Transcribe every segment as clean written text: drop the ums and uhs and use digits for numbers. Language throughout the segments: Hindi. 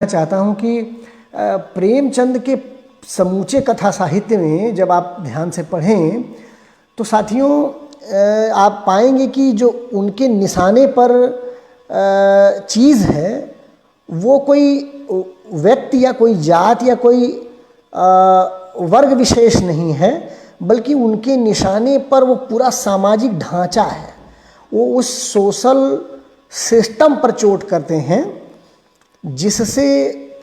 चाहता हूँ कि प्रेमचंद के समूचे कथा साहित्य में जब आप ध्यान से पढ़ें तो साथियों आप पाएंगे कि जो उनके निशाने पर चीज़ है वो कोई व्यक्ति या कोई जात या कोई वर्ग विशेष नहीं है, बल्कि उनके निशाने पर वो पूरा सामाजिक ढांचा है। वो उस सोशल सिस्टम पर चोट करते हैं जिससे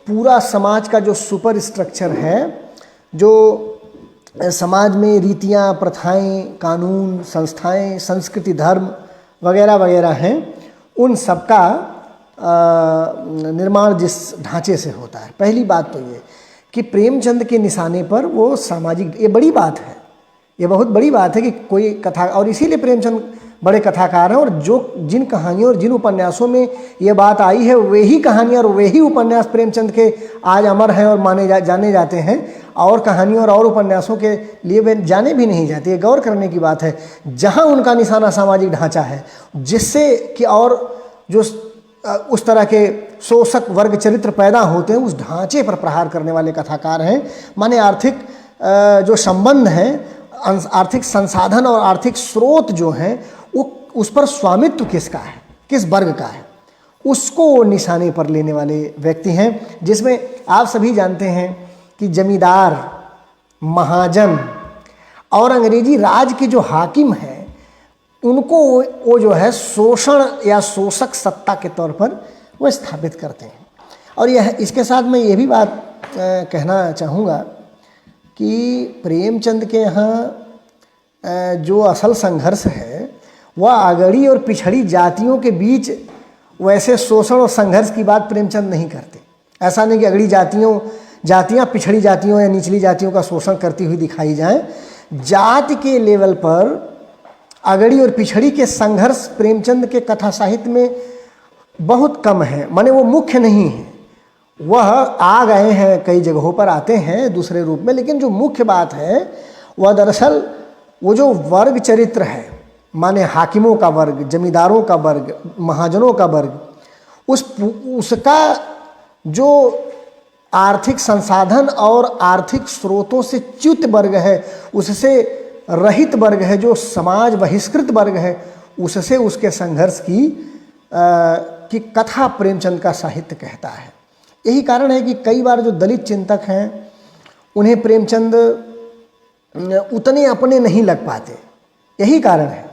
पूरा समाज का जो सुपर स्ट्रक्चर है, जो समाज में रीतियाँ, प्रथाएं, कानून, संस्थाएं, संस्कृति, धर्म वगैरह वगैरह हैं, उन सब का निर्माण जिस ढांचे से होता है। पहली बात तो ये कि प्रेमचंद के निशाने पर वो सामाजिक, ये बड़ी बात है, ये बहुत बड़ी बात है कि कोई कथा, और इसीलिए प्रेमचंद बड़े कथाकार हैं। और जो जिन कहानियों और जिन उपन्यासों में ये बात आई है वे ही कहानियाँ और वे ही उपन्यास प्रेमचंद के आज अमर हैं और जाने जाते हैं, और कहानियों और उपन्यासों के लिए वे जाने भी नहीं जाते। ये गौर करने की बात है। जहाँ उनका निशाना सामाजिक ढांचा है, जिससे कि और जो उस तरह के शोषक वर्ग चरित्र पैदा होते हैं, उस ढांचे पर प्रहार करने वाले कथाकार हैं। माने आर्थिक जो संबंध हैं, आर्थिक संसाधन और आर्थिक स्रोत जो हैं, वो उस पर स्वामित्व किसका है, किस वर्ग का है, उसको वो निशाने पर लेने वाले व्यक्ति हैं। जिसमें आप सभी जानते हैं कि जमींदार, महाजन और अंग्रेजी राज के जो हाकिम हैं, उनको वो जो है शोषण या शोषक सत्ता के तौर पर वो स्थापित करते हैं। और यह इसके साथ मैं ये भी बात कहना चाहूँगा कि प्रेमचंद के यहाँ जो असल संघर्ष है वह अगड़ी और पिछड़ी जातियों के बीच वैसे शोषण और संघर्ष की बात प्रेमचंद नहीं करते। ऐसा नहीं कि अगड़ी जातियाँ पिछड़ी जातियों या निचली जातियों का शोषण करती हुई दिखाई जाएं। जाति के लेवल पर अगड़ी और पिछड़ी के संघर्ष प्रेमचंद के कथा साहित्य में बहुत कम है। माने वो मुख्य नहीं है, वह आ गए हैं, कई जगहों पर आते हैं दूसरे रूप में, लेकिन जो मुख्य बात है वह दरअसल वो जो वर्ग चरित्र है, माने हाकिमों का वर्ग, जमींदारों का वर्ग, महाजनों का वर्ग, उसका जो आर्थिक संसाधन और आर्थिक स्रोतों से च्युत वर्ग है, उससे रहित वर्ग है, जो समाज बहिष्कृत वर्ग है, उससे उसके संघर्ष की कथा प्रेमचंद का साहित्य कहता है। यही कारण है कि कई बार जो दलित चिंतक हैं उन्हें प्रेमचंद उतने अपने नहीं लग पाते। यही कारण है।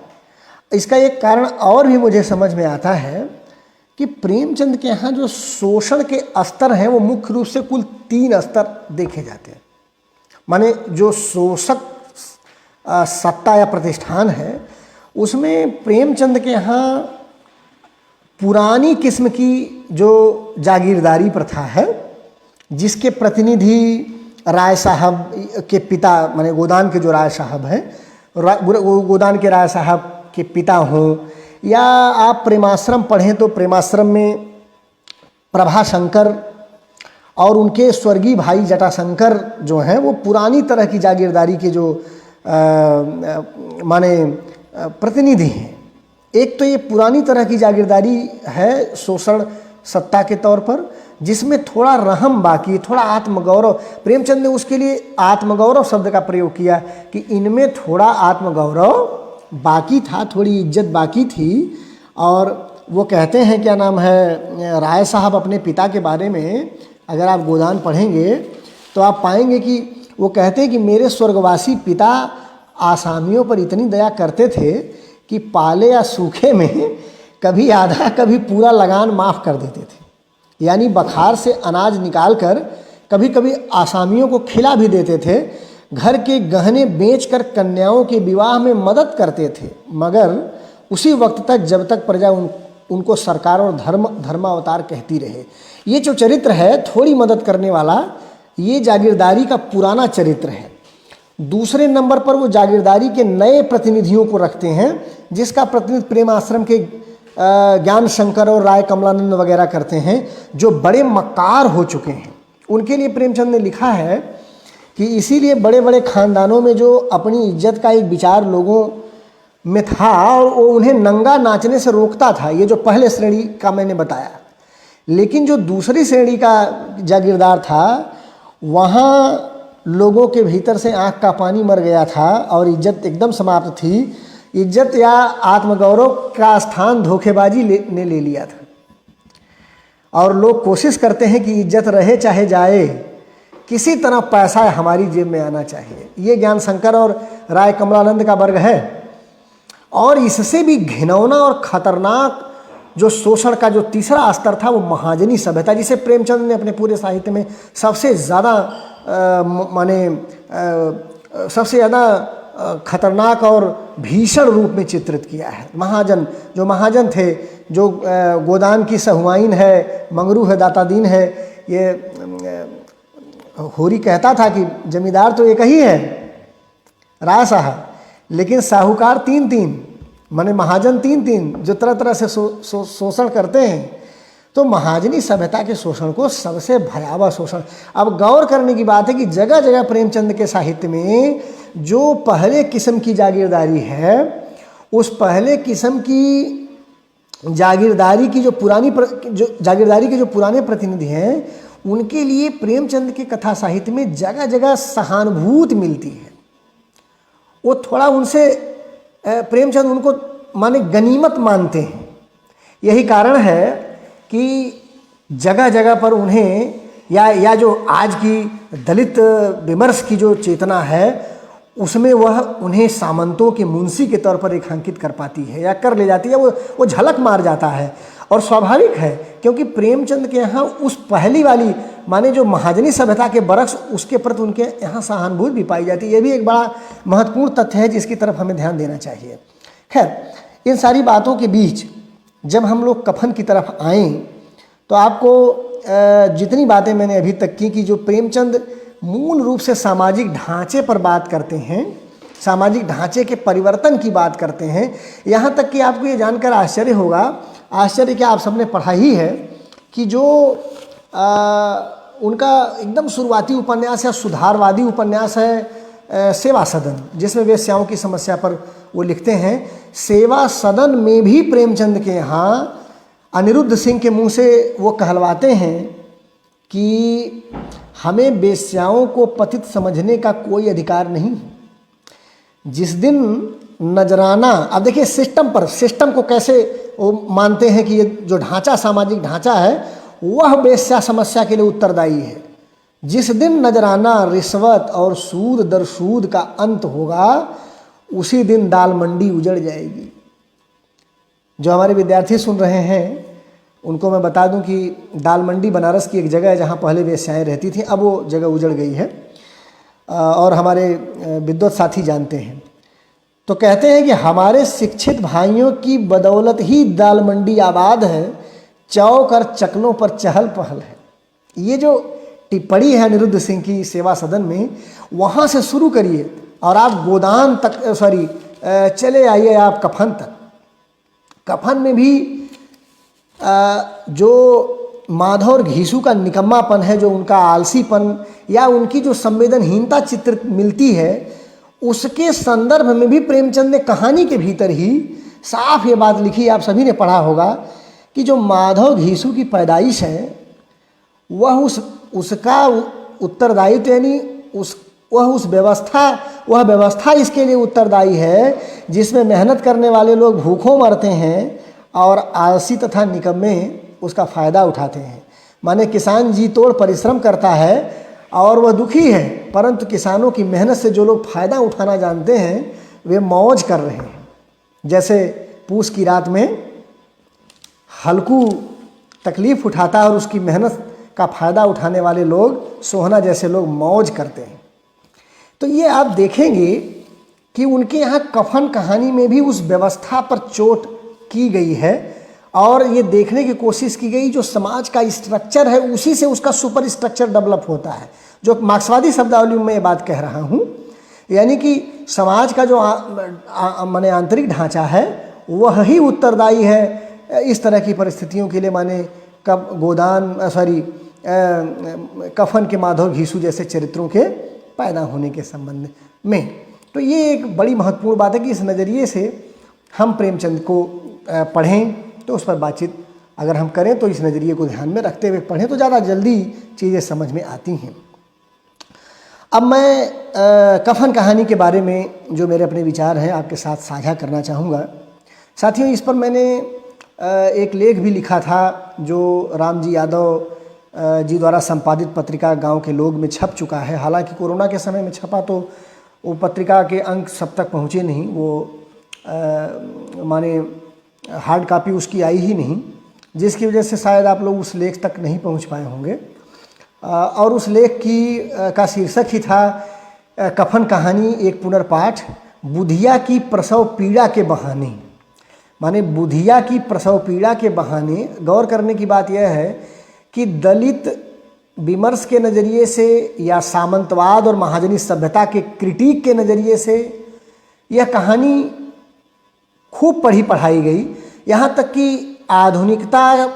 इसका एक कारण और भी मुझे समझ में आता है कि प्रेमचंद के यहाँ जो शोषण के स्तर हैं वो मुख्य रूप से कुल 3 स्तर देखे जाते हैं। माने जो शोषक सत्ता या प्रतिष्ठान है, उसमें प्रेमचंद के यहाँ पुरानी किस्म की जो जागीरदारी प्रथा है, जिसके प्रतिनिधि राय साहब के पिता, माने गोदान के जो राय साहब हैं, गोदान के राय साहब के पिता हों, या आप प्रेमाश्रम पढ़ें तो प्रेमाश्रम में प्रभाशंकर और उनके स्वर्गीय भाई जटाशंकर जो हैं, वो पुरानी तरह की जागीरदारी के जो माने प्रतिनिधि हैं। एक तो ये पुरानी तरह की जागीरदारी है शोषण सत्ता के तौर पर, जिसमें थोड़ा रहम बाकी, थोड़ा आत्मगौरव। प्रेमचंद ने उसके लिए आत्मगौरव शब्द का प्रयोग किया कि इनमें थोड़ा आत्मगौरव बाकी था, थोड़ी इज्जत बाकी थी। और वो कहते हैं, क्या नाम है, राय साहब अपने पिता के बारे में अगर आप गोदान पढ़ेंगे तो आप पाएंगे कि वो कहते हैं कि मेरे स्वर्गवासी पिता आसामियों पर इतनी दया करते थे कि पाले या सूखे में कभी आधा कभी पूरा लगान माफ़ कर देते थे। यानी बखार से अनाज निकालकर कभी कभी आसामियों को खिला भी देते थे। घर के गहने बेचकर कन्याओं के विवाह में मदद करते थे, मगर उसी वक्त तक जब तक प्रजा उनको सरकार और धर्मावतार कहती रहे। ये जो चरित्र है थोड़ी मदद करने वाला, ये जागीरदारी का पुराना चरित्र है। दूसरे नंबर पर वो जागीरदारी के नए प्रतिनिधियों को रखते हैं, जिसका प्रतिनिधित्व प्रेम आश्रम के ज्ञान शंकर और राय कमलानंद वगैरह करते हैं, जो बड़े मक्कार हो चुके हैं। उनके लिए प्रेमचंद ने लिखा है कि इसीलिए बड़े बड़े खानदानों में जो अपनी इज्जत का एक विचार लोगों में था, और वो उन्हें नंगा नाचने से रोकता था। ये जो पहले श्रेणी का मैंने बताया लेकिन जो दूसरी श्रेणी का जागीरदार था, वहाँ लोगों के भीतर से आँख का पानी मर गया था और इज्जत एकदम समाप्त थी। इज्जत या आत्मगौरव का स्थान धोखेबाजी ने ले लिया था। और लोग कोशिश करते हैं कि इज्जत रहे चाहे जाए, किसी तरह पैसा हमारी जेब में आना चाहिए। ये ज्ञान शंकर और राय कमलानंद का वर्ग है। और इससे भी घिनौना और खतरनाक जो शोषण का जो तीसरा स्तर था, वो महाजनी सभ्यता, जिसे प्रेमचंद ने अपने पूरे साहित्य में सबसे ज़्यादा सबसे ज़्यादा खतरनाक और भीषण रूप में चित्रित किया है। महाजन, जो महाजन थे, जो गोदान की सहुआइन है, मंगरू है, दातादीन है। ये होरी कहता था कि जमींदार तो एक ही है, राय साहब, लेकिन साहूकार तीन तीन, माने महाजन तीन तीन, जो तरह तरह से शोषण करते हैं। तो महाजनी सभ्यता के शोषण को सबसे भयावह शोषण। अब गौर करने की बात है कि जगह जगह प्रेमचंद के साहित्य में जो पहले किस्म की जागीरदारी है, उस पहले किस्म की जागीरदारी की जो जागीरदारी के जो पुराने प्रतिनिधि हैं, उनके लिए प्रेमचंद के कथा साहित्य में जगह जगह सहानुभूति मिलती है। वो थोड़ा उनसे प्रेमचंद उनको माने गनीमत मानते हैं। यही कारण है कि जगह जगह पर उन्हें या जो आज की दलित विमर्श की जो चेतना है, उसमें वह उन्हें सामंतों के मुंशी के तौर पर रेखांकित कर पाती है या कर ले जाती है। वो झलक मार जाता है। और स्वाभाविक है, क्योंकि प्रेमचंद के यहाँ उस पहली वाली माने जो महाजनी सभ्यता के बरक्स, उसके प्रति उनके यहाँ सहानुभूति भी पाई जाती है। ये भी एक बड़ा महत्वपूर्ण तथ्य है जिसकी तरफ हमें ध्यान देना चाहिए। खैर, इन सारी बातों के बीच जब हम लोग कफन की तरफ आएँ, तो आपको जितनी बातें मैंने अभी तक की कि जो प्रेमचंद मूल रूप से सामाजिक ढांचे पर बात करते हैं, सामाजिक ढांचे के परिवर्तन की बात करते हैं। यहाँ तक कि आपको ये जानकर आश्चर्य होगा, आश्चर्य क्या, आप सबने पढ़ा ही है कि जो उनका एकदम शुरुआती उपन्यास या सुधारवादी उपन्यास है सेवा सदन, जिसमें वेश्याओं की समस्या पर वो लिखते हैं। सेवा सदन में भी प्रेमचंद के यहाँ अनिरुद्ध सिंह के मुंह से वो कहलवाते हैं कि हमें वेश्याओं को पतित समझने का कोई अधिकार नहीं। जिस दिन नजराना, अब देखिए सिस्टम को कैसे वो मानते हैं कि ये जो ढांचा, सामाजिक ढांचा है, वह वेश्या समस्या के लिए उत्तरदायी है। जिस दिन नजराना, रिश्वत और सूद दर सूद का अंत होगा, उसी दिन दाल मंडी उजड़ जाएगी। जो हमारे विद्यार्थी सुन रहे हैं उनको मैं बता दूं कि दाल मंडी बनारस की एक जगह है जहां पहले वेश्याएं रहती थी। अब वो जगह उजड़ गई है और हमारे विद्वत साथी जानते हैं। तो कहते हैं कि हमारे शिक्षित भाइयों की बदौलत ही दाल मंडी आबाद है, चौक और चकलों पर चहल पहल है। ये जो टिप्पणी है अनिरुद्ध सिंह की सेवा सदन में, वहाँ से शुरू करिए और आप गोदान तक चले आइए आप कफन तक। कफन में भी जो माधव और घीसू का निकम्मापन है, जो उनका आलसीपन या उनकी जो संवेदनहीनता चित्रित मिलती है, उसके संदर्भ में भी प्रेमचंद ने कहानी के भीतर ही साफ ये बात लिखी। आप सभी ने पढ़ा होगा कि जो माधव घीसू की पैदाइश है, वह उसका उत्तरदायित्व यानी वह व्यवस्था इसके लिए उत्तरदायी है जिसमें मेहनत करने वाले लोग भूखों मरते हैं और आलसी तथा निकम्मे उसका फ़ायदा उठाते हैं। माने किसान जी तोड़ परिश्रम करता है और वह दुखी है, परंतु किसानों की मेहनत से जो लोग फ़ायदा उठाना जानते हैं वे मौज कर रहे हैं। जैसे पूस की रात में हल्कू तकलीफ़ उठाता है और उसकी मेहनत का फ़ायदा उठाने वाले लोग, सोहना जैसे लोग मौज करते हैं। तो ये आप देखेंगे कि उनके यहाँ कफन कहानी में भी उस व्यवस्था पर चोट की गई है और ये देखने की कोशिश की गई जो समाज का स्ट्रक्चर है, उसी से उसका सुपर स्ट्रक्चर डेवलप होता है। जो मार्क्सवादी शब्दावली में ये बात कह रहा हूँ, यानी कि समाज का जो माने आंतरिक ढांचा है, वह ही उत्तरदायी है इस तरह की परिस्थितियों के लिए। माने कफन के माधव घीसू जैसे चरित्रों के पैदा होने के संबंध में। तो ये एक बड़ी महत्वपूर्ण बात है कि इस नज़रिए से हम प्रेमचंद को पढ़ें तो उस पर बातचीत अगर हम करें तो इस नज़रिए को ध्यान में रखते हुए पढ़ें तो ज़्यादा जल्दी चीज़ें समझ में आती हैं। अब मैं कफन कहानी के बारे में जो मेरे अपने विचार हैं आपके साथ साझा करना चाहूँगा। साथियों, इस पर मैंने एक लेख भी लिखा था जो रामजी यादव जी द्वारा संपादित पत्रिका गांव के लोग में छप चुका है। हालांकि कोरोना के समय में छपा तो वो पत्रिका के अंक सब तक पहुँचे नहीं, वो माने हार्ड कॉपी उसकी आई ही नहीं, जिसकी वजह से शायद आप लोग उस लेख तक नहीं पहुँच पाए होंगे। और उस लेख का शीर्षक ही था कफन कहानी एक पुनर्पाठ, बुधिया की प्रसव पीड़ा के बहाने। माने बुधिया की प्रसव पीड़ा के बहाने गौर करने की बात यह है कि दलित विमर्श के नज़रिए से या सामंतवाद और महाजनी सभ्यता के क्रिटिक के नज़रिए से यह कहानी खूब पढ़ाई गई। यहाँ तक कि आधुनिकता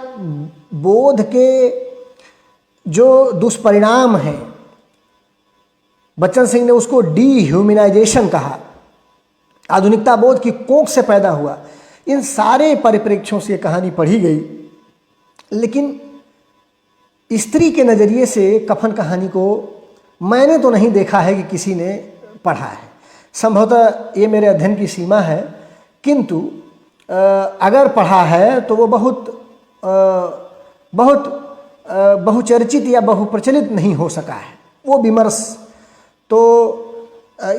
बोध के जो दुष्परिणाम हैं, बच्चन सिंह ने उसको डीह्यूमनाइजेशन कहा, आधुनिकता बोध की कोख से पैदा हुआ। इन सारे परिप्रेक्ष्यों से ये कहानी पढ़ी गई, लेकिन स्त्री के नज़रिए से कफन कहानी को मैंने तो नहीं देखा है कि किसी ने पढ़ा है। संभवतः ये मेरे अध्ययन की सीमा है, किंतु अगर पढ़ा है तो वो बहुत बहुचर्चित या बहुप्रचलित नहीं हो सका है वो विमर्श। तो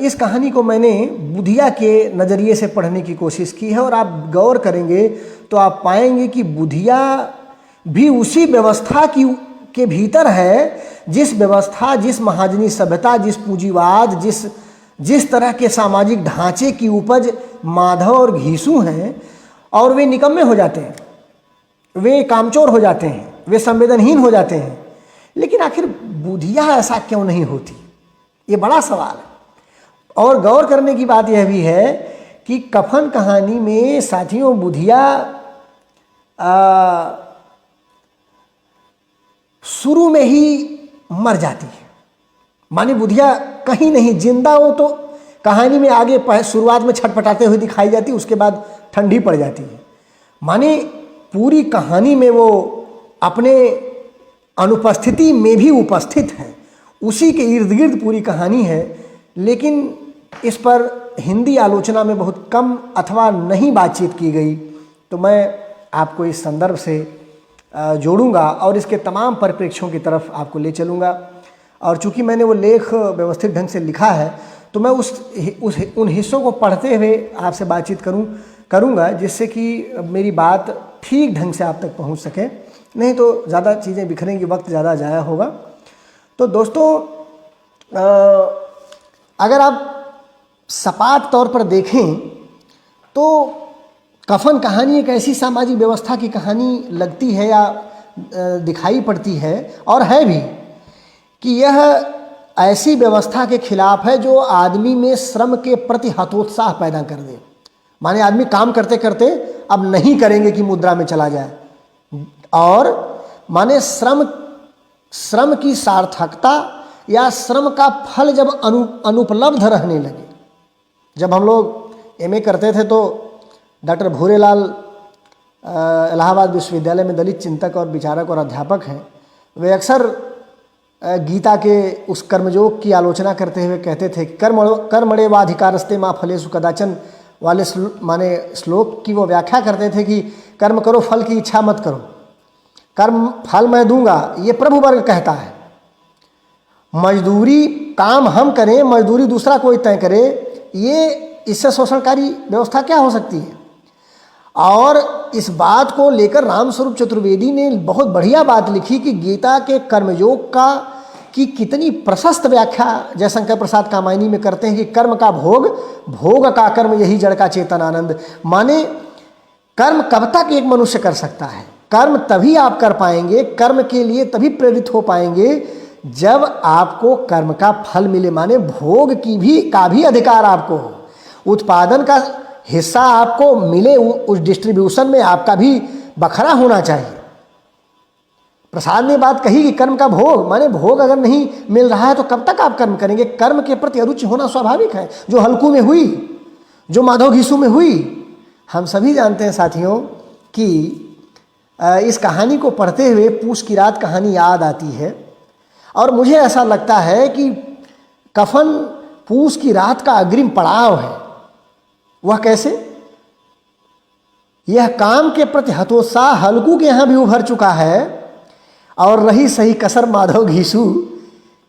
इस कहानी को मैंने बुधिया के नज़रिए से पढ़ने की कोशिश की है, और आप गौर करेंगे तो आप पाएंगे कि बुधिया भी उसी व्यवस्था के भीतर है, जिस व्यवस्था, जिस महाजनी सभ्यता, जिस पूंजीवाद, जिस तरह के सामाजिक ढांचे की उपज माधव और घीसू हैं, और वे निकम्मे हो जाते हैं, वे कामचोर हो जाते हैं, वे संवेदनहीन हो जाते हैं। लेकिन आखिर बुधिया ऐसा क्यों नहीं होती, ये बड़ा सवाल है। और गौर करने की बात यह भी है कि कफन कहानी में साथियों बुधिया शुरू में ही मर जाती है। माने बुधिया कहीं नहीं जिंदा हो तो कहानी में आगे शुरुआत में छटपटाते हुए दिखाई जाती, उसके बाद ठंडी पड़ जाती है। माने पूरी कहानी में वो अपने अनुपस्थिति में भी उपस्थित है, उसी के इर्द गिर्द पूरी कहानी है। लेकिन इस पर हिंदी आलोचना में बहुत कम अथवा नहीं बातचीत की गई, तो मैं आपको इस संदर्भ से जोड़ूंगा और इसके तमाम परिप्रेक्ष्यों की तरफ आपको ले चलूँगा। और चूंकि मैंने वो लेख व्यवस्थित ढंग से लिखा है, तो मैं उन हिस्सों को पढ़ते हुए आपसे बातचीत करूँगा, जिससे कि मेरी बात ठीक ढंग से आप तक पहुँच सके, नहीं तो ज़्यादा चीज़ें बिखरेंगी, वक्त ज़्यादा ज़ाया होगा। तो दोस्तों, अगर आप सपाट तौर पर देखें तो कफन कहानी एक ऐसी सामाजिक व्यवस्था की कहानी लगती है या दिखाई पड़ती है, और है भी, कि यह ऐसी व्यवस्था के खिलाफ है जो आदमी में श्रम के प्रति हतोत्साह पैदा कर दे। माने आदमी काम करते करते अब नहीं करेंगे कि मुद्रा में चला जाए, और माने श्रम की सार्थकता या श्रम का फल जब अनुपलब्ध रहने लगे। जब हम लोग एमए करते थे तो डॉक्टर भूरेलाल इलाहाबाद विश्वविद्यालय में दलित चिंतक और विचारक और अध्यापक हैं, वे अक्सर गीता के उस कर्मयोग की आलोचना करते हुए कहते थे कि कर्मणे वाधिकारस्ते माँ फलेषु कदाचन वाले माने श्लोक की वो व्याख्या करते थे कि कर्म करो, फल की इच्छा मत करो, कर्म फल मैं दूंगा, ये प्रभु वर्ग कहता है। मजदूरी काम हम करें, मजदूरी दूसरा कोई तय करे, ये इससे शोषणकारी व्यवस्था क्या हो सकती है। और इस बात को लेकर रामस्वरूप चतुर्वेदी ने बहुत बढ़िया बात लिखी कि गीता के कर्मयोग की कितनी प्रशस्त व्याख्या जयशंकर प्रसाद कामायनी में करते हैं कि कर्म का भोग, भोग का कर्म, यही जड़ का चेतन आनंद। माने कर्म कब तक एक मनुष्य कर सकता है, कर्म तभी आप कर पाएंगे, कर्म के लिए तभी प्रेरित हो पाएंगे जब आपको कर्म का फल मिले। माने भोग का भी अधिकार आपको हो, उत्पादन का हिस्सा आपको मिले, उस डिस्ट्रीब्यूशन में आपका भी बखरा होना चाहिए। प्रसाद ने बात कही कि कर्म का भोग, माने भोग अगर नहीं मिल रहा है तो कब तक आप कर्म करेंगे। कर्म के प्रति अरुचि होना स्वाभाविक है, जो हल्कू में हुई, जो माधव घीसू में हुई। हम सभी जानते हैं साथियों कि इस कहानी को पढ़ते हुए पूस की रात कहानी याद आती है और मुझे ऐसा लगता है कि कफन पूस की रात का अग्रिम पड़ाव है। वह कैसे? यह काम के प्रति हतोत्साह हल्कू के यहाँ भी उभर चुका है और रही सही कसर माधव घीसू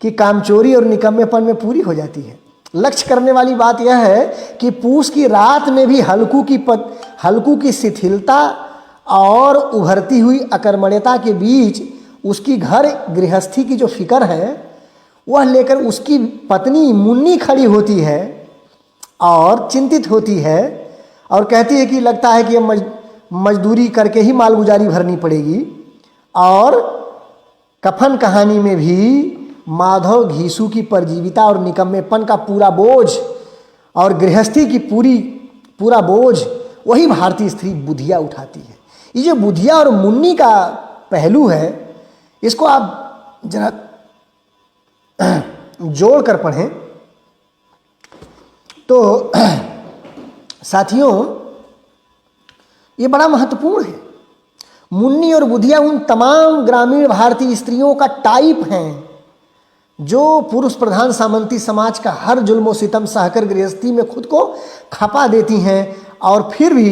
की कामचोरी और निकम्मेपन में पूरी हो जाती है। लक्ष्य करने वाली बात यह है कि पूस की रात में भी हल्कू की शिथिलता और उभरती हुई अकर्मण्यता के बीच उसकी घर गृहस्थी की जो फिक्र है वह लेकर उसकी पत्नी मुन्नी खड़ी होती है और चिंतित होती है और कहती है कि लगता है कि मजदूरी करके ही मालगुजारी भरनी पड़ेगी। और कफन कहानी में भी माधव घीसू की परजीविता और निकम्मेपन का पूरा बोझ और गृहस्थी की पूरा बोझ वही भारतीय स्त्री बुधिया उठाती है। ये जो बुधिया और मुन्नी का पहलू है इसको आप जरा जोड़ कर पढ़ें तो साथियों ये बड़ा महत्वपूर्ण है। मुन्नी और बुधिया उन तमाम ग्रामीण भारतीय स्त्रियों का टाइप हैं जो पुरुष प्रधान सामंती समाज का हर जुल्म सितम सहकर गृहस्थी में खुद को खपा देती हैं और फिर भी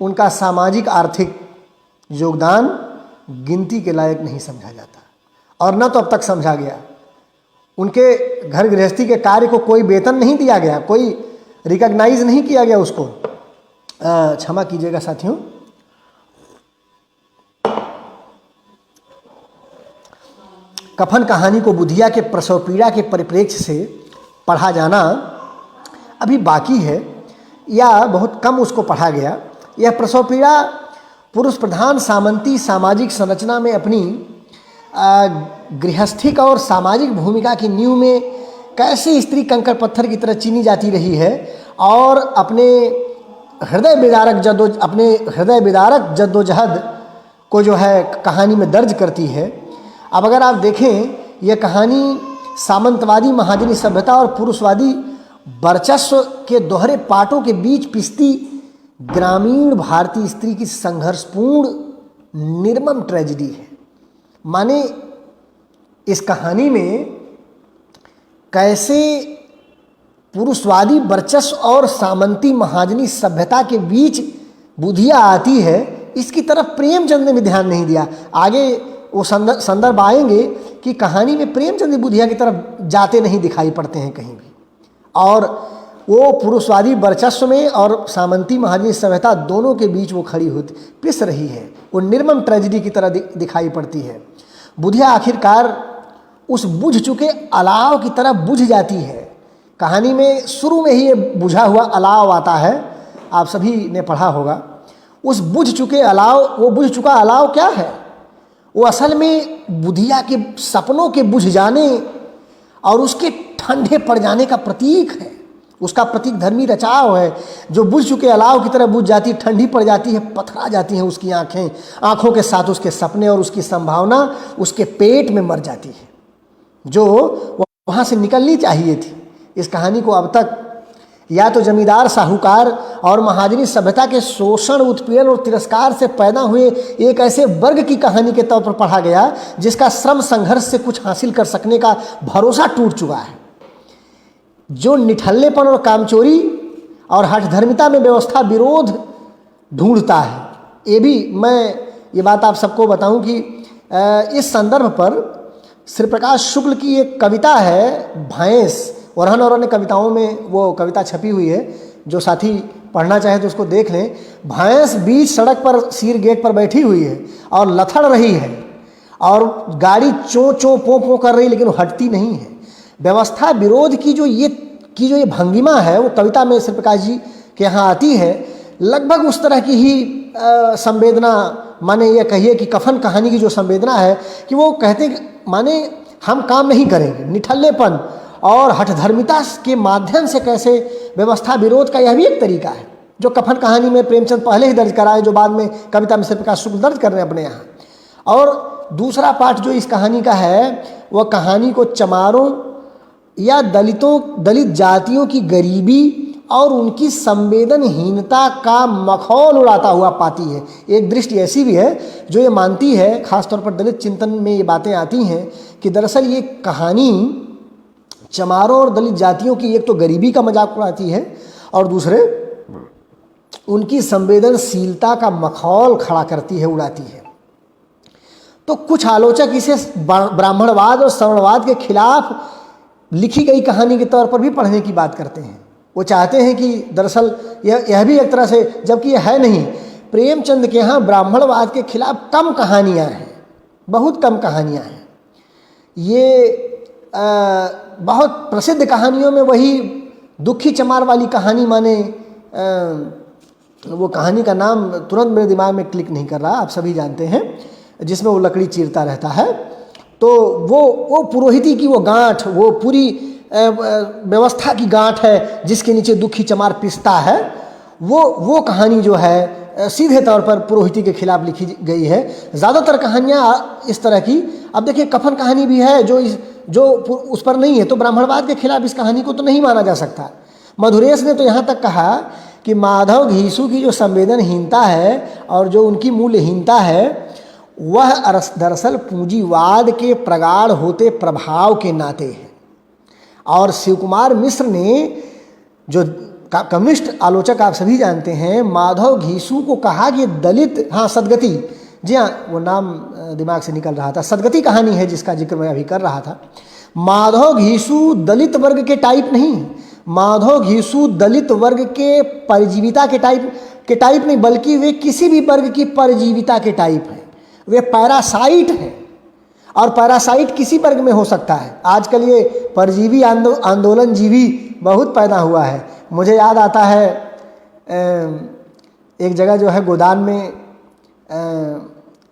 उनका सामाजिक आर्थिक योगदान गिनती के लायक नहीं समझा जाता और न तो अब तक समझा गया। उनके घर गृहस्थी के कार्य को कोई वेतन नहीं दिया गया, कोई रिकॉग्नाइज नहीं किया गया उसको। क्षमा कीजिएगा साथियों। कफन कहानी को बुधिया के प्रसव पीड़ा के परिप्रेक्ष्य से पढ़ा जाना अभी बाकी है या बहुत कम उसको पढ़ा गया। यह प्रसव पीड़ा पुरुष प्रधान सामंती सामाजिक संरचना में अपनी गृहस्थिक और सामाजिक भूमिका की नींव में कैसे स्त्री कंकड़ पत्थर की तरह चीनी जाती रही है और अपने हृदय विदारक जद्दोजहद को जो है कहानी में दर्ज करती है। अब अगर आप देखें यह कहानी सामंतवादी महाजनी सभ्यता और पुरुषवादी वर्चस्व के दोहरे पाटों के बीच पिसती ग्रामीण भारतीय स्त्री की संघर्षपूर्ण निर्मम ट्रेजेडी है। माने इस कहानी में कैसे पुरुषवादी वर्चस्व और सामंती महाजनी सभ्यता के बीच बुधिया आती है, इसकी तरफ प्रेमचंद ने भी ध्यान नहीं दिया। आगे वो संदर्भ आएंगे कि कहानी में प्रेमचंद बुधिया की तरफ जाते नहीं दिखाई पड़ते हैं कहीं भी और वो पुरुषवादी वर्चस्व में और सामंती महाजनी सभ्यता दोनों के बीच वो खड़ी होती पिस रही है। वो निर्मम ट्रेजेडी की तरह दिखाई पड़ती है। बुधिया आखिरकार उस बुझ चुके अलाव की तरह बुझ जाती है। कहानी में शुरू में ही ये बुझा हुआ अलाव आता है, आप सभी ने पढ़ा होगा। उस बुझ चुका अलाव क्या है? वो असल में बुधिया के सपनों के बुझ जाने और उसके ठंडे पड़ जाने का प्रतीक है। उसका प्रतीक धर्मी रचाव है जो बुझ चुके अलाव की तरह बुझ जाती है, ठंडी पड़ जाती है, पथरा जाती हैं उसकी आँखों के साथ उसके सपने और उसकी संभावना उसके पेट में मर जाती है जो वहाँ से निकलनी चाहिए थी। इस कहानी को अब तक या तो जमींदार साहूकार और महाजनी सभ्यता के शोषण उत्पीड़न और तिरस्कार से पैदा हुए एक ऐसे वर्ग की कहानी के तौर पर पढ़ा गया जिसका श्रम संघर्ष से कुछ हासिल कर सकने का भरोसा टूट चुका है, जो निठल्लेपन और कामचोरी और हठधर्मिता में व्यवस्था विरोध ढूंढता है। ये बात आप सबको बताऊं कि इस संदर्भ पर श्री प्रकाश शुक्ल की एक कविता है भैंस, वरहन और अन्य कविताओं में वो कविता छपी हुई है, जो साथी पढ़ना चाहे तो उसको देख लें। भैंस बीच सड़क पर सीर गेट पर बैठी हुई है और लथड़ रही है और गाड़ी चों चों पों पों कर रही लेकिन वो हटती नहीं है। व्यवस्था विरोध की जो ये भंगिमा है वो कविता में श्री प्रकाश जी के यहाँ आती है। लगभग उस तरह की ही संवेदना, माने ये कहिए कि कफन कहानी की जो संवेदना है कि वो कहते माने हम काम नहीं करेंगे, निठल्लेपन और हठधर्मिता के माध्यम से कैसे व्यवस्था विरोध का यह भी एक तरीका है जो कफन कहानी में प्रेमचंद पहले ही दर्ज कराए, जो बाद में कविता में श्री प्रकाश शुक्ल दर्ज कर रहे हैं अपने यहाँ। और दूसरा पार्ट जो इस कहानी का है वह कहानी को चमारों या दलित जातियों की गरीबी और उनकी संवेदनहीनता का मखौल उड़ाता हुआ पाती है। एक दृष्टि ऐसी भी है जो ये मानती है, खासतौर पर दलित चिंतन में ये बातें आती हैं कि दरअसल ये कहानी चमारों और दलित जातियों की एक तो गरीबी का मजाक उड़ाती है और दूसरे उनकी संवेदनशीलता का मखौल खड़ा करती है, उड़ाती है। तो कुछ आलोचक इसे ब्राह्मणवाद और सवर्णवाद के खिलाफ लिखी गई कहानी के तौर पर भी पढ़ने की बात करते हैं। वो चाहते हैं कि दरअसल यह भी एक तरह से, जबकि यह है नहीं, प्रेमचंद के यहाँ ब्राह्मणवाद के खिलाफ कम कहानियाँ हैं, बहुत कम कहानियाँ हैं। ये बहुत प्रसिद्ध कहानियों में वही दुखी चमार वाली कहानी, माने वो कहानी का नाम तुरंत मेरे दिमाग में क्लिक नहीं कर रहा, आप सभी जानते हैं, जिसमें वो लकड़ी चीरता रहता है। तो वो पुरोहिती की वो गांठ, वो पूरी व्यवस्था की गांठ है जिसके नीचे दुखी चमार पिसता है, वो कहानी जो है सीधे तौर पर पुरोहिती के खिलाफ लिखी गई है। ज़्यादातर कहानियाँ इस तरह की, अब देखिए कफन कहानी भी है जो उस पर नहीं है, तो ब्राह्मणवाद के खिलाफ इस कहानी को तो नहीं माना जा सकता। मधुरेश ने तो यहाँ तक कहा कि माधव घीसू की जो संवेदनहीनता है और जो उनकी मूल्यहीनता है, वह दरअसल पूंजीवाद के प्रगाढ़ होते प्रभाव के नाते है। और शिव कुमार मिश्र ने, जो कम्युनिस्ट आलोचक आप सभी जानते हैं, माधव घीसू को कहा कि दलित, हाँ सदगति, जी हाँ वो नाम दिमाग से निकल रहा था, सदगति कहानी है जिसका जिक्र मैं अभी कर रहा था। माधव घीसू दलित वर्ग के टाइप नहीं, माधव घीसू दलित वर्ग के परजीविता के टाइप नहीं, बल्कि वे किसी भी वर्ग की परजीविता के टाइप हैं। वे पैरासाइट हैं, और पैरासाइट किसी वर्ग में हो सकता है। आजकल ये परजीवी आंदोलन जीवी बहुत पैदा हुआ है। मुझे याद आता है एक जगह जो है गोदान में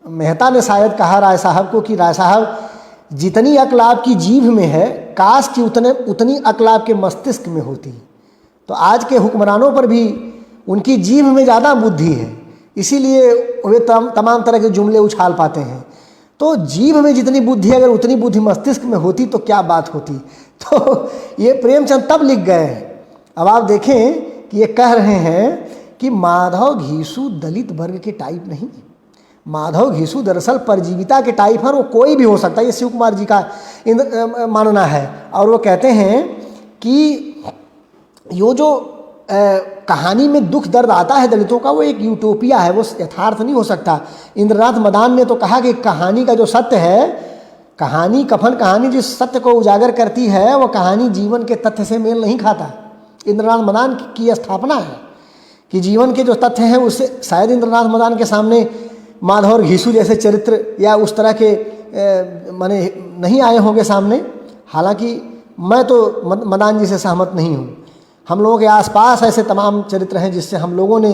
मेहता ने शायद कहा राय साहब को कि राय साहब, जितनी अक्ल आपकी जीभ में है, काश कि उतनी अक्ल आपके मस्तिष्क में होती। तो आज के हुक्मरानों पर भी उनकी जीभ में ज़्यादा बुद्धि है, इसीलिए वे तमाम तरह के जुमले उछाल पाते हैं। तो जीभ में जितनी बुद्धि, अगर उतनी बुद्धि मस्तिष्क में होती तो क्या बात होती। तो ये प्रेमचंद तब लिख गए हैं। अब आप देखें कि ये कह रहे हैं कि माधव घीसू दलित वर्ग के टाइप नहीं, माधव घीसू दरअसल परजीविता के टाइप है। वो कोई भी हो सकता है, ये शिव कुमार जी का मानना है। और वो कहते हैं कि यो जो कहानी में दुख दर्द आता है दलितों का, वो एक यूटोपिया है, वो यथार्थ नहीं हो सकता। इंद्रनाथ मदान ने तो कहा कि कहानी का जो सत्य है, कहानी, कफन कहानी जिस सत्य को उजागर करती है, वो कहानी जीवन के तथ्य से मेल नहीं खाता। इंद्रनाथ मदान की स्थापना है कि जीवन के जो तथ्य हैं उससे, शायद इंद्रनाथ मदान के सामने माधव और घीसू जैसे चरित्र या उस तरह के माने नहीं आए होंगे सामने। हालांकि मैं तो मदान जी से सहमत नहीं हूँ। हम लोगों के आसपास ऐसे तमाम चरित्र हैं जिससे हम लोगों ने,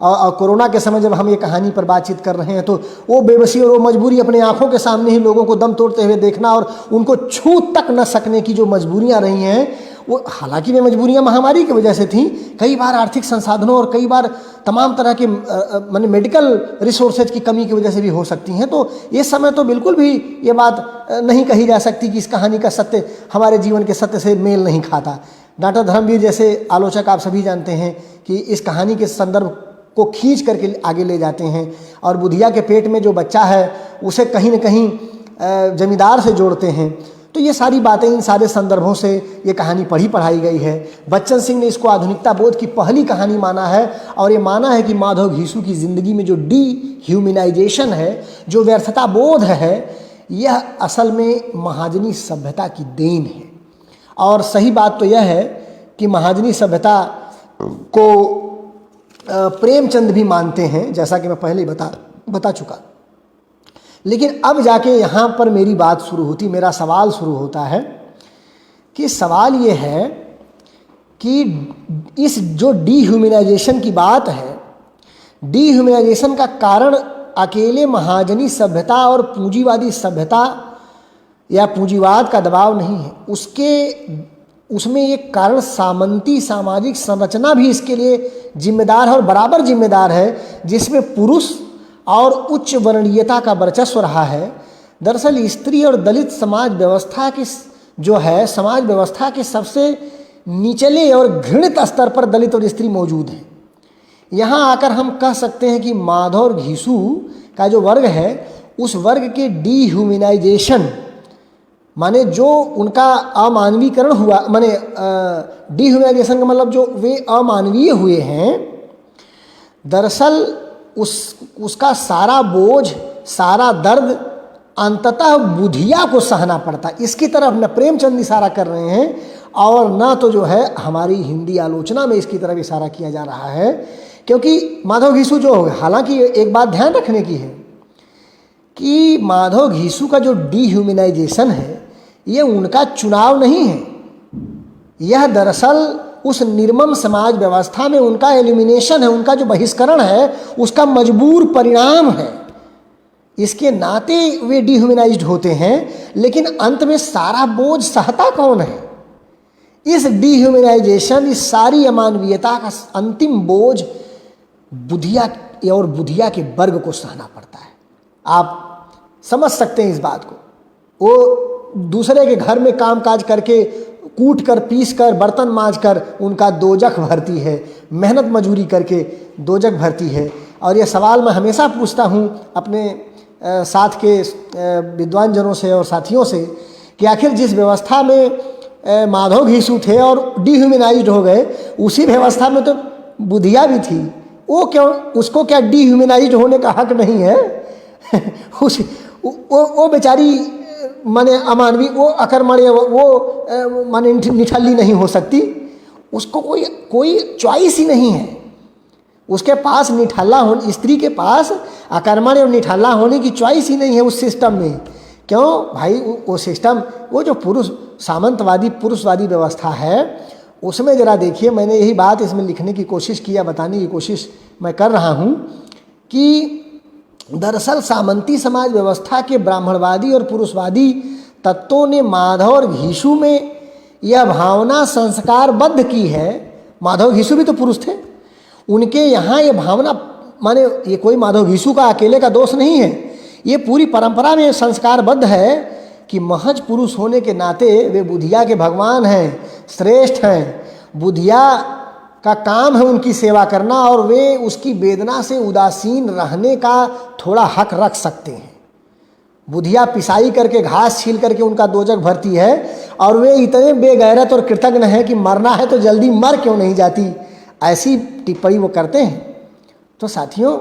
और कोरोना के समय जब हम ये कहानी पर बातचीत कर रहे हैं, तो वो बेबसी और वो मजबूरी अपने आंखों के सामने ही लोगों को दम तोड़ते हुए देखना और उनको छू तक न सकने की जो मजबूरियां रही हैं, वो हालांकि वे मजबूरियां महामारी की वजह से थीं, कई बार आर्थिक संसाधनों और कई बार तमाम तरह के माने मेडिकल रिसोर्सेज की कमी की वजह से भी हो सकती हैं। तो इस समय तो बिल्कुल भी ये बात नहीं कही जा सकती कि इस कहानी का सत्य हमारे जीवन के सत्य से मेल नहीं खाता। डॉक्टर धर्मवीर जैसे आलोचक आप सभी जानते हैं कि इस कहानी के संदर्भ को खींच करके आगे ले जाते हैं, और बुधिया के पेट में जो बच्चा है उसे कहीं न कहीं जमींदार से जोड़ते हैं। तो ये सारी बातें, इन सारे संदर्भों से ये कहानी पढ़ाई गई है। बच्चन सिंह ने इसको आधुनिकता बोध की पहली कहानी माना है, और ये माना है कि माधव घीसू की ज़िंदगी में जो ह्यूमनाइजेशन है, जो व्यर्थता बोध है, यह असल में महाजनी सभ्यता की देन है। और सही बात तो यह है कि महाजनी सभ्यता को प्रेमचंद भी मानते हैं, जैसा कि मैं पहले ही बता चुका। लेकिन अब जाके यहाँ पर मेरी बात शुरू होती, मेरा सवाल शुरू होता है कि सवाल ये है कि इस जो डीह्यूमनाइजेशन की बात है, डीह्यूमनाइजेशन का कारण अकेले महाजनी सभ्यता और पूंजीवादी सभ्यता या पूंजीवाद का दबाव नहीं है। उसमें एक कारण सामंती सामाजिक संरचना भी इसके लिए जिम्मेदार है और बराबर जिम्मेदार है, जिसमें पुरुष और उच्च वर्णीयता का वर्चस्व रहा है। दरअसल स्त्री और दलित समाज व्यवस्था की जो है, समाज व्यवस्था के सबसे निचले और घृणित स्तर पर दलित और स्त्री मौजूद हैं। यहाँ आकर हम कह सकते हैं कि माधव और घीसू का जो वर्ग है उस वर्ग के डीह्यूमनाइजेशन, माने जो उनका अमानवीकरण हुआ, माने डीह्यूमनाइजेशन का मतलब जो वे अमानवीय हुए हैं, दरअसल उसका सारा बोझ, सारा दर्द अंततः बुधिया को सहना पड़ता। इसकी तरफ न प्रेमचंद इशारा कर रहे हैं और न तो जो है हमारी हिंदी आलोचना में इसकी तरफ इशारा किया जा रहा है, क्योंकि माधव घीसू जो हो, हालांकि एक बात ध्यान रखने की है कि माधव घीसू का जो डीह्यूमनाइजेशन है ये उनका चुनाव नहीं है, यह दरअसल उस निर्मम समाज व्यवस्था में उनका एलिमिनेशन है, उनका जो बहिष्करण है उसका मजबूर परिणाम है। इसके नाते वे डिह्यूमनाइज्ड होते हैं, लेकिन अंत में सारा बोझ सहता कौन है? इस डिह्यूमनाइजेशन, इस सारी अमानवीयता का अंतिम बोझ बुधिया और बुधिया के वर्ग को सहना पड़ता है। आप समझ सकते हैं इस बात को। वो दूसरे के घर में कामकाज करके, कूट कर, पीस कर, बर्तन मांज कर उनका दोजख भरती है, मेहनत मजूरी करके दोजख भरती है। और ये सवाल मैं हमेशा पूछता हूँ अपने साथ के विद्वान जनों से और साथियों से कि आखिर जिस व्यवस्था में माधव घीसू थे और डिह्यूमनाइज्ड हो गए, उसी व्यवस्था में तो बुधिया भी थी। वो क्यों, उसको क्या डिह्यूमनाइज्ड होने का हक नहीं है? वो बेचारी माने अमानवी, वो अकर्मण्य, वो माने निठल्ली नहीं हो सकती। उसको कोई चॉइस ही नहीं है। उसके पास निठल्ला होने, स्त्री के पास अकर्मण्य और निठल्ला होने की चॉइस ही नहीं है उस सिस्टम में। क्यों भाई? वो सिस्टम, वो जो पुरुष सामंतवादी पुरुषवादी व्यवस्था है, उसमें जरा देखिए, मैंने यही बात इसमें लिखने की कोशिश की या बताने की कोशिश मैं कर रहा हूँ कि दरअसल सामंती समाज व्यवस्था के ब्राह्मणवादी और पुरुषवादी तत्वों ने माधव और घीसू में यह भावना संस्कारबद्ध की है। माधव घीसू भी तो पुरुष थे, उनके यहाँ ये भावना, माने ये कोई माधव घीसू का अकेले का दोष नहीं है, ये पूरी परंपरा में संस्कारबद्ध है कि महज पुरुष होने के नाते वे बुधिया के भगवान हैं, श्रेष्ठ हैं। बुधिया का काम है उनकी सेवा करना और वे उसकी वेदना से उदासीन रहने का थोड़ा हक रख सकते हैं। बुधिया पिसाई करके, घास छील करके उनका दोजख भरती है और वे इतने बेगैरत और कृतज्ञ हैं कि मरना है तो जल्दी मर क्यों नहीं जाती, ऐसी टिप्पणी वो करते हैं। तो साथियों,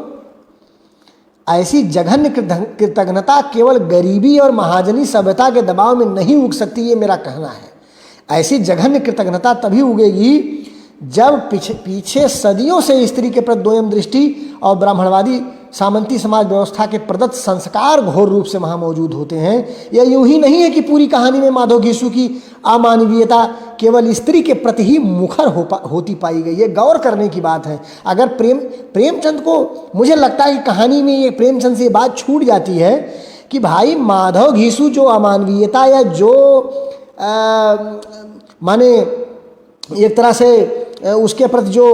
ऐसी जघन्य कृतज्ञता केवल गरीबी और महाजनी सभ्यता के दबाव में नहीं उग सकती, ये मेरा कहना है। ऐसी जघन्य कृतज्ञता तभी उगेगी जब पीछे सदियों से स्त्री के प्रति दोयम दृष्टि और ब्राह्मणवादी सामंती समाज व्यवस्था के प्रदत्त संस्कार घोर रूप से वहाँ मौजूद होते हैं। यह यूं ही नहीं है कि पूरी कहानी में माधव घीसू की अमानवीयता केवल स्त्री के प्रति ही मुखर होती पाई गई। ये गौर करने की बात है। अगर प्रेमचंद को, मुझे लगता है कि कहानी में ये प्रेमचंद से ये बात छूट जाती है कि भाई माधव घीसू जो अमानवीयता या जो माने एक तरह से उसके प्रति जो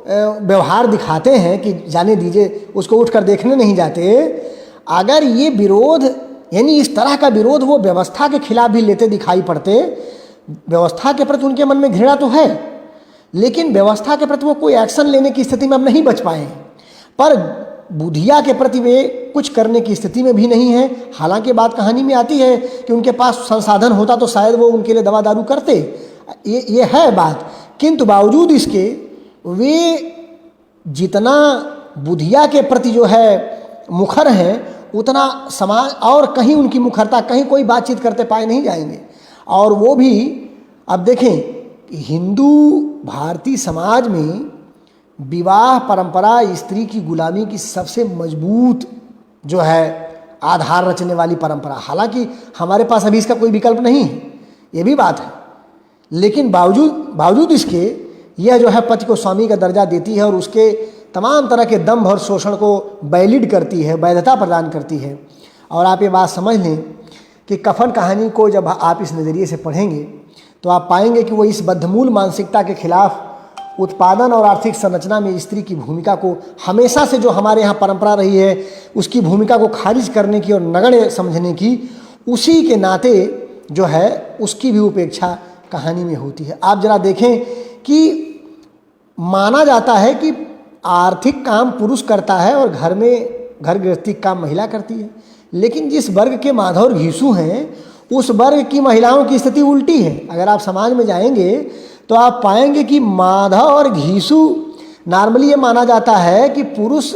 व्यवहार दिखाते हैं कि जाने दीजिए, उसको उठकर देखने नहीं जाते, अगर ये विरोध, यानी इस तरह का विरोध वो व्यवस्था के खिलाफ भी लेते दिखाई पड़ते, व्यवस्था के प्रति उनके मन में घृणा तो है, लेकिन व्यवस्था के प्रति वो कोई एक्शन लेने की स्थिति में अब नहीं बच पाए, पर बुधिया के प्रति वे कुछ करने की स्थिति में भी नहीं है। हालांकि बात कहानी में आती है कि उनके पास संसाधन होता तो शायद वो उनके लिए दवा दारू करते, ये है बात, किंतु बावजूद इसके वे जितना बुधिया के प्रति जो है मुखर हैं, उतना समाज और कहीं उनकी मुखरता, कहीं कोई बातचीत करते पाए नहीं जाएंगे। और वो भी, अब देखें, हिंदू भारतीय समाज में विवाह परंपरा स्त्री की गुलामी की सबसे मजबूत जो है आधार रचने वाली परंपरा। हालांकि हमारे पास अभी इसका कोई विकल्प नहीं है, ये भी बात है, लेकिन बावजूद इसके यह जो है पति को स्वामी का दर्जा देती है और उसके तमाम तरह के दंभ और शोषण को वैलिड करती है, वैधता प्रदान करती है। और आप ये बात समझ लें कि कफन कहानी को जब आप इस नज़रिए से पढ़ेंगे तो आप पाएंगे कि वो इस बद्धमूल मानसिकता के खिलाफ उत्पादन और आर्थिक संरचना में स्त्री की भूमिका को, हमेशा से जो हमारे यहाँ परंपरा रही है उसकी भूमिका को खारिज करने की और नगण्य समझने की, उसी के नाते जो है उसकी भी उपेक्षा कहानी में होती है। आप जरा देखें कि माना जाता है कि आर्थिक काम पुरुष करता है और घर गृहस्थी काम महिला करती है, लेकिन जिस वर्ग के माधव और घीसू हैं उस वर्ग की महिलाओं की स्थिति उल्टी है। अगर आप समाज में जाएंगे तो आप पाएंगे कि माधव और घीसू, नॉर्मली ये माना जाता है कि पुरुष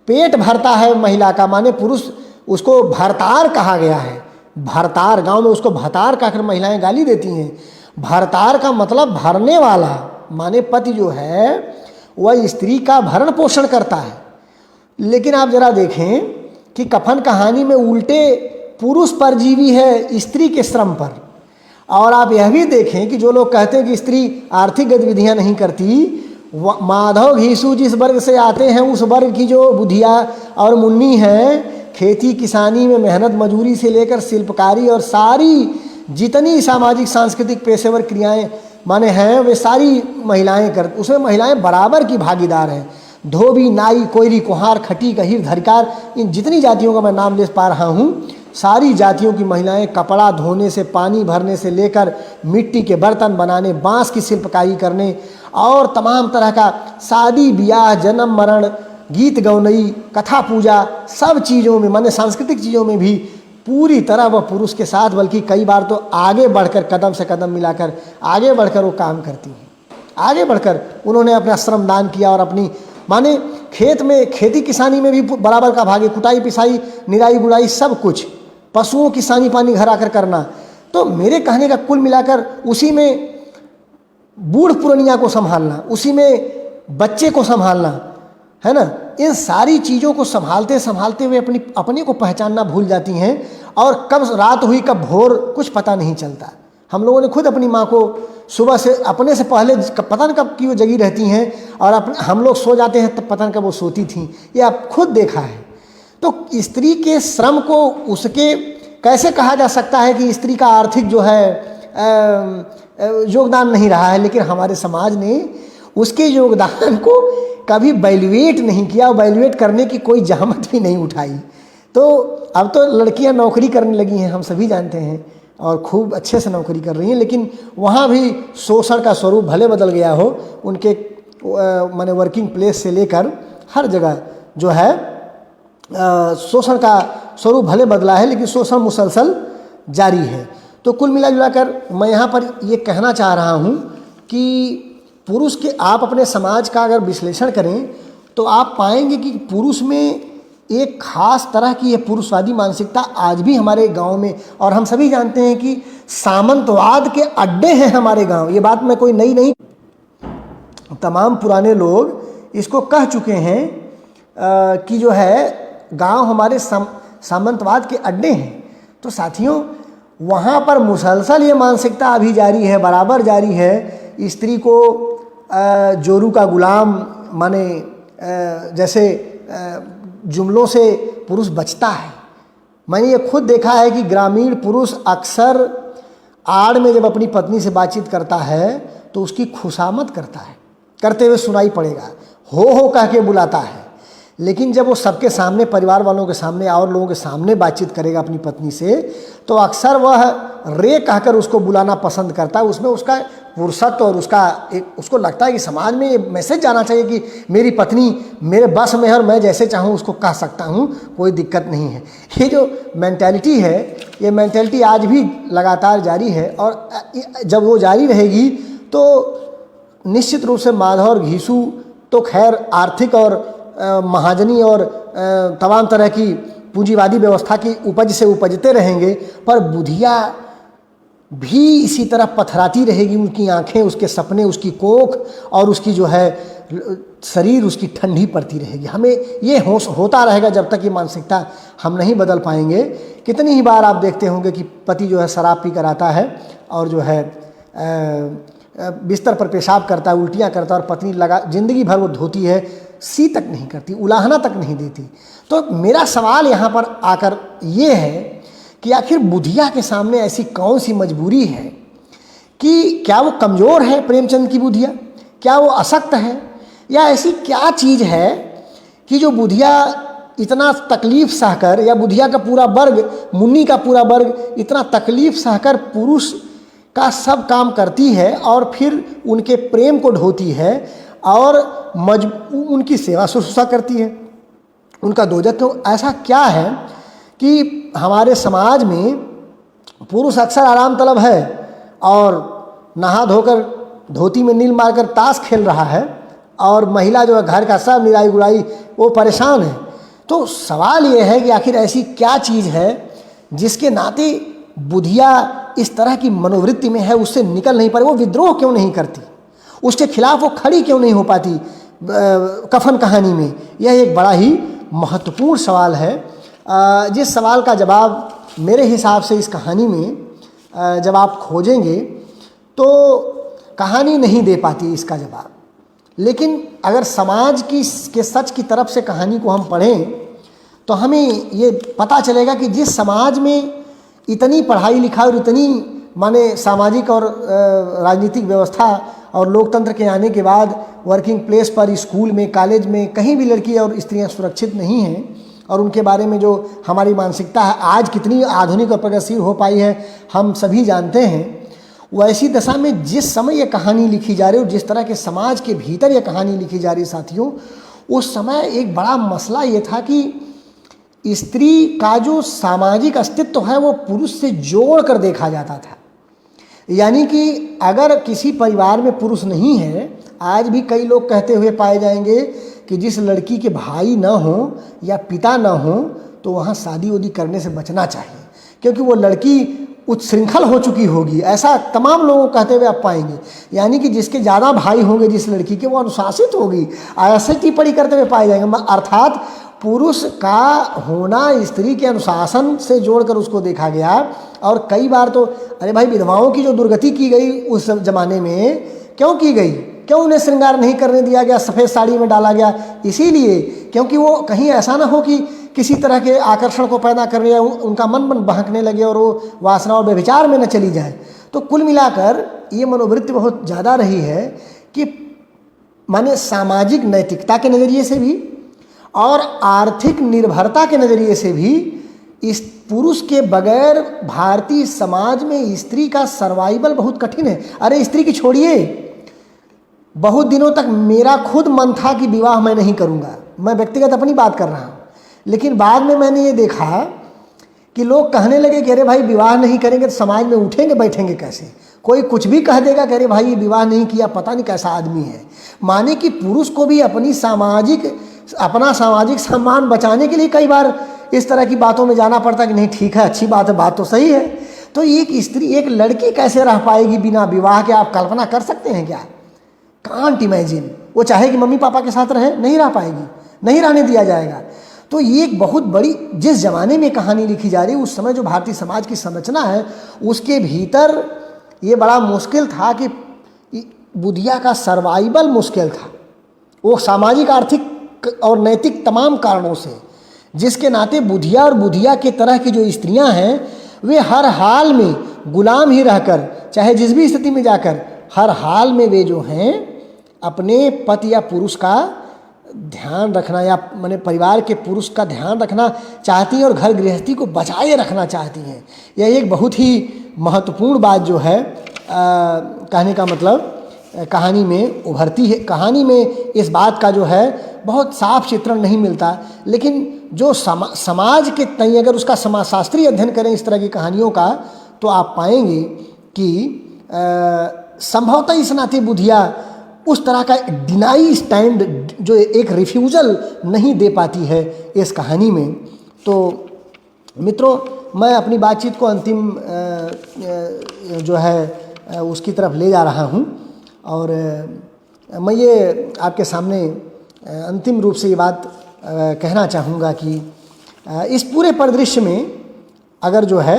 पेट भरता है महिला का, माने पुरुष, उसको भरतार कहा गया है। भरतार, गांव में उसको भतार कहकर महिलाएं गाली देती हैं। भरतार का मतलब भरने वाला, माने पति जो है वह स्त्री का भरण पोषण करता है। लेकिन आप जरा देखें कि कफन कहानी में उल्टे पुरुष परजीवी है स्त्री के श्रम पर। और आप यह भी देखें कि जो लोग कहते हैं कि स्त्री आर्थिक गतिविधियां नहीं करती, माधव घीसू जिस वर्ग से आते हैं उस वर्ग की जो बुधिया और मुन्नी हैं, खेती किसानी में मेहनत मजूरी से लेकर शिल्पकारी और सारी जितनी सामाजिक सांस्कृतिक पेशेवर क्रियाएं माने हैं वे सारी महिलाएं करती, उसमें महिलाएं बराबर की भागीदार हैं। धोबी, नाई, कोयली, कुम्हार, खटी, गहीर, धरिकार, इन जितनी जातियों का मैं नाम ले पा रहा हूँ, सारी जातियों की महिलाएं कपड़ा धोने से, पानी भरने से लेकर मिट्टी के बर्तन बनाने, बांस की शिल्पकारी करने और तमाम तरह का शादी ब्याह, जन्म मरण, गीत गौनई, कथा पूजा, सब चीज़ों में माने सांस्कृतिक चीज़ों में भी पूरी तरह वह पुरुष के साथ, बल्कि कई बार तो आगे बढ़कर, कदम से कदम मिलाकर आगे बढ़कर वो काम करती हैं। आगे बढ़कर उन्होंने अपना श्रम दान किया और अपनी माने खेत में, खेती किसानी में भी बराबर का भाग है, कुटाई पिसाई, निराई गुड़ाई, सब कुछ, पशुओं की सानी पानी घर आकर करना। तो मेरे कहने का कुल मिलाकर उसी में बूढ़ पुरनिया को संभालना, उसी में बच्चे को संभालना, है ना, इन सारी चीज़ों को संभालते संभालते हुए अपने को पहचानना भूल जाती हैं और कब रात हुई कब भोर कुछ पता नहीं चलता। हम लोगों ने खुद अपनी माँ को सुबह से अपने से पहले पता नहीं कब की वो जगी रहती हैं और हम लोग सो जाते हैं तब पता नहीं कब वो सोती थीं, ये आप खुद देखा है। तो स्त्री के श्रम को उसके कैसे कहा जा सकता है कि स्त्री का आर्थिक जो है योगदान नहीं रहा है, लेकिन हमारे समाज ने उसके योगदान को कभी वैल्यूएट नहीं किया, वैल्यूएट करने की कोई जहमत भी नहीं उठाई। तो अब तो लड़कियां नौकरी करने लगी हैं, हम सभी जानते हैं, और खूब अच्छे से नौकरी कर रही हैं, लेकिन वहाँ भी शोषण का स्वरूप भले बदल गया हो, उनके माने वर्किंग प्लेस से लेकर हर जगह जो है शोषण का स्वरूप भले बदला है, लेकिन शोषण मुसलसल जारी है। तो कुल मिला जुलाकर मैं यहाँ पर ये कहना चाह रहा हूँ कि पुरुष के, आप अपने समाज का अगर विश्लेषण करें तो आप पाएंगे कि पुरुष में एक खास तरह की ये पुरुषवादी मानसिकता आज भी हमारे गांव में, और हम सभी जानते हैं कि सामंतवाद के अड्डे हैं हमारे गांव। ये बात मैं कोई नई नहीं, तमाम पुराने लोग इसको कह चुके हैं कि जो है गांव हमारे सामंतवाद के अड्डे हैं। तो साथियों, वहाँ पर मुसलसल ये मानसिकता अभी जारी है, बराबर जारी है। स्त्री को जोरू का गुलाम माने जैसे जुमलों से पुरुष बचता है। मैंने ये खुद देखा है कि ग्रामीण पुरुष अक्सर आड़ में जब अपनी पत्नी से बातचीत करता है तो उसकी खुशामद करता है, करते हुए सुनाई पड़ेगा, हो कह के बुलाता है। लेकिन जब वो सबके सामने, परिवार वालों के सामने और लोगों के सामने बातचीत करेगा अपनी पत्नी से, तो अक्सर वह रे कहकर उसको बुलाना पसंद करता है। उसमें उसका पुरुषत्व और उसको लगता है कि समाज में ये मैसेज जाना चाहिए कि मेरी पत्नी मेरे बस में है और मैं जैसे चाहूँ उसको कह सकता हूँ, कोई दिक्कत नहीं है। ये जो मेंटालिटी है, ये मेंटालिटी आज भी लगातार जारी है, और जब वो जारी रहेगी तो निश्चित रूप से माधव और घीसू तो खैर आर्थिक और महाजनी और तमाम तरह की पूंजीवादी व्यवस्था की उपज से उपजते रहेंगे, पर बुधिया भी इसी तरह पथराती रहेगी। उनकी आंखें, उसके सपने, उसकी कोख और उसकी जो है शरीर उसकी ठंडी पड़ती रहेगी। हमें ये होता रहेगा जब तक ये मानसिकता हम नहीं बदल पाएंगे। कितनी ही बार आप देखते होंगे कि पति जो है शराब पी कर आता है और जो है बिस्तर पर पेशाब करता है, उल्टियाँ करता है, और पत्नी जिंदगी भर वो धोती है, सी तक नहीं करती, उलाहना तक नहीं देती। तो मेरा सवाल यहाँ पर आकर ये है कि आखिर बुधिया के सामने ऐसी कौन सी मजबूरी है कि क्या वो कमज़ोर है प्रेमचंद की बुधिया, क्या वो अशक्त है, या ऐसी क्या चीज़ है कि जो बुधिया इतना तकलीफ़ सहकर, या बुधिया का पूरा वर्ग, मुन्नी का पूरा वर्ग इतना तकलीफ़ सहकर पुरुष का सब काम करती है और फिर उनके प्रेम को ढोती है और उनकी सेवा शुश्रूषा करती है, उनका दोजक। तो ऐसा क्या है कि हमारे समाज में पुरुष अक्सर आराम तलब है और नहा धोकर धोती में नील मारकर ताश खेल रहा है, और महिला जो है घर का सब निराई गुड़ाई वो परेशान है। तो सवाल ये है कि आखिर ऐसी क्या चीज़ है जिसके नाते बुधिया इस तरह की मनोवृत्ति में है, उससे निकल नहीं पा रही, वो विद्रोह क्यों नहीं करती, उसके खिलाफ वो खड़ी क्यों नहीं हो पाती कफन कहानी में। यह एक बड़ा ही महत्वपूर्ण सवाल है, जिस सवाल का जवाब मेरे हिसाब से इस कहानी में जब आप खोजेंगे तो कहानी नहीं दे पाती इसका जवाब। लेकिन अगर समाज के सच की तरफ से कहानी को हम पढ़ें तो हमें ये पता चलेगा कि जिस समाज में इतनी पढ़ाई लिखाई और इतनी माने सामाजिक और राजनीतिक व्यवस्था और लोकतंत्र के आने के बाद वर्किंग प्लेस पर, स्कूल में, कॉलेज में कहीं भी लड़की और स्त्रियां सुरक्षित नहीं हैं, और उनके बारे में जो हमारी मानसिकता है आज कितनी आधुनिक और प्रगतिशील हो पाई है हम सभी जानते हैं। वैसी दशा में जिस समय ये कहानी लिखी जा रही है और जिस तरह के समाज के भीतर ये कहानी लिखी जा रही है साथियों, उस समय एक बड़ा मसला ये था कि स्त्री का जो सामाजिक अस्तित्व है वो पुरुष से जोड़ कर देखा जाता था। यानी कि अगर किसी परिवार में पुरुष नहीं है, आज भी कई लोग कहते हुए पाए जाएंगे कि जिस लड़की के भाई ना हो या पिता ना हो तो वहाँ शादी उदी करने से बचना चाहिए, क्योंकि वो लड़की उच्छृंखल हो चुकी होगी। ऐसा तमाम लोगों कहते हुए आप पाएंगे। यानी कि जिसके ज़्यादा भाई होंगे जिस लड़की के, वो अनुशासित होगी, ऐसे टिप्पणी करते हुए पाए जाएंगे। अर्थात पुरुष का होना स्त्री के अनुशासन से जोड़कर उसको देखा गया। और कई बार तो अरे भाई, विधवाओं की जो दुर्गति की गई उस ज़माने में क्यों की गई, क्यों उन्हें श्रृंगार नहीं करने दिया गया, सफ़ेद साड़ी में डाला गया? इसीलिए क्योंकि वो कहीं ऐसा ना हो कि किसी तरह के आकर्षण को पैदा करने या उनका मन बहकने लगे और वो वासना और व्यभिचार में न चली जाए। तो कुल मिलाकर ये मनोवृत्ति बहुत ज़्यादा रही है कि माने सामाजिक नैतिकता के नज़रिए से भी और आर्थिक निर्भरता के नज़रिए से भी इस पुरुष के बगैर भारतीय समाज में स्त्री का सर्वाइवल बहुत कठिन है। अरे स्त्री की छोड़िए, बहुत दिनों तक मेरा खुद मन था कि विवाह मैं नहीं करूँगा, मैं व्यक्तिगत अपनी बात कर रहा हूँ। लेकिन बाद में मैंने ये देखा कि लोग कहने लगे कि अरे भाई विवाह नहीं करेंगे तो समाज में उठेंगे बैठेंगे कैसे। कोई कुछ भी कह देगा कि अरे भाई ये विवाह नहीं किया, पता नहीं कैसा आदमी है। माने कि पुरुष को भी अपना सामाजिक सम्मान बचाने के लिए कई बार इस तरह की बातों में जाना पड़ता कि नहीं ठीक है, अच्छी बात है, बात तो सही है। तो एक स्त्री, एक लड़की कैसे रह पाएगी बिना विवाह के? आप कल्पना कर सकते हैं क्या? Can't imagine. वो चाहे कि मम्मी पापा के साथ रहे, नहीं रह पाएगी, नहीं रहने दिया जाएगा। तो ये एक बहुत बड़ी, जिस जमाने में कहानी लिखी जा रही है उस समय जो भारतीय समाज की संरचना है उसके भीतर ये बड़ा मुश्किल था कि बुधिया का सर्वाइवल मुश्किल था। वो सामाजिक, आर्थिक और नैतिक तमाम कारणों से, जिसके नाते बुधिया और बुधिया के तरह की जो स्त्रियां हैं वे हर हाल में गुलाम ही रहकर, चाहे जिस भी स्थिति में जाकर, हर हाल में वे जो हैं अपने पति या पुरुष का ध्यान रखना या माने परिवार के पुरुष का ध्यान रखना चाहती हैं और घर गृहस्थी को बचाए रखना चाहती हैं। यह एक बहुत ही महत्वपूर्ण बात जो है कहने का मतलब कहानी में उभरती है। कहानी में इस बात का जो है बहुत साफ चित्रण नहीं मिलता, लेकिन जो समाज के तय अगर उसका समाजशास्त्रीय अध्ययन करें इस तरह की कहानियों का तो आप पाएंगे कि संभवतः इस नाते बुधिया उस तरह का डिनाई स्टैंड, जो एक रिफ्यूजल नहीं दे पाती है इस कहानी में। तो मित्रों, मैं अपनी बातचीत को अंतिम जो है उसकी तरफ ले जा रहा हूँ और मैं ये आपके सामने अंतिम रूप से ये बात कहना चाहूँगा कि इस पूरे परिदृश्य में अगर जो है